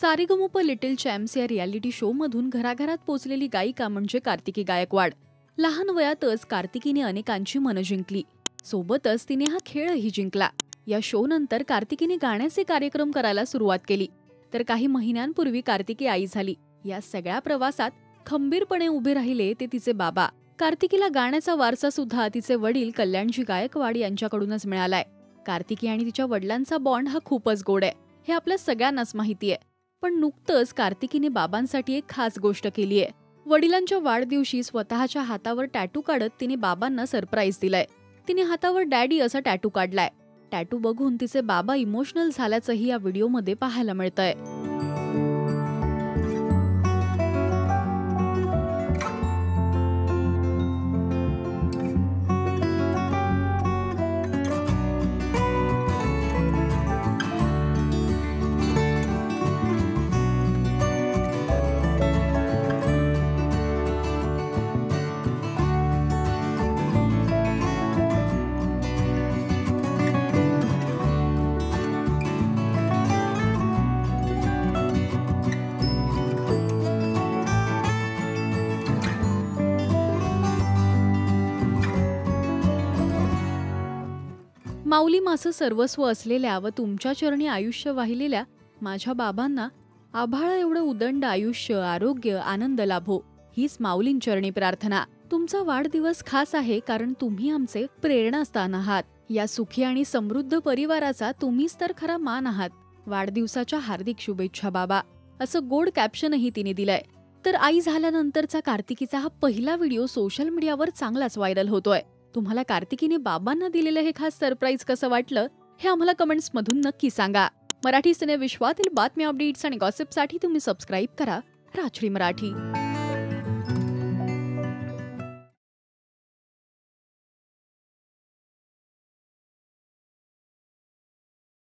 Sa Re Ga Ma Pa little champs या reality show मधून घराघरात पोचलेली गायिका म्हणजे कार्तिकी गायकवाड. लहान वयातच कार्तिकीने अनेकांची मनं जिंकली. सोबतच तिने हा खेळही जिंकला. या शो नंतर कार्तिकीने गाण्याचे कार्यक्रम करायला सुरुवात केली. तर काही महिन्यांपूर्वी कार्तिकी आई झाली. या सगळ्या प्रवासात खंबीरपणे उभे राहिले ते तिचे बाबा. कार्तिकीला गाण्याचा वारसा सुद्धा तिचे वडील कल्याणजी गायकवाड यांच्याकडूनच मिळालाय. कार्तिकी आणि तिच्या वडिलांचा बॉन्ड हा खूपच गोड आहे, हे आपल्या सगळ्यांनाच माहिती आहे. पण नुकतंच कार्तिकीने बाबांसाठी एक खास गोष्ट केली आहे. वडिलांच्या वाढदिवशी स्वतःच्या हातावर टॅटू काढत तिने बाबांना सरप्राईज दिलाय. तिने हातावर डॅडी असा टॅटू काढलाय. टॅटू बघून तिचे बाबा इमोशनल झाल्याचंही या व्हिडिओमध्ये पाहायला मिळतंय. माऊली माझं सर्वस्व असलेल्या व तुमच्या चरणी आयुष्य वाहिलेल्या माझ्या बाबांना आभाळा एवढं उदंड आयुष्य, आरोग्य, आनंद लाभो, हीच माऊलींचरणी प्रार्थना. तुमचा वाढदिवस खास आहे कारण तुम्ही आमचे प्रेरणास्थान आहात. या सुखी आणि समृद्ध परिवाराचा तुम्हीच तर खरा मान आहात. वाढदिवसाच्या हार्दिक शुभेच्छा बाबा, असं गोड कॅप्शनही तिने दिलंय. तर आई झाल्यानंतरचा कार्तिकीचा हा पहिला व्हिडिओ सोशल मीडियावर चांगलाच व्हायरल होतोय. तुम्हाला कार्तिकीने बाबांना दिलेलं हे खास सरप्राईज कसं वाटलं हे आम्हाला कमेंट्स मधून नक्की सांगा. मराठी सिने विश्वातील बातम्या, अपडेट्स आणि गॉसिपसाठी तुम्ही सबस्क्राईब करा राजश्री मराठी.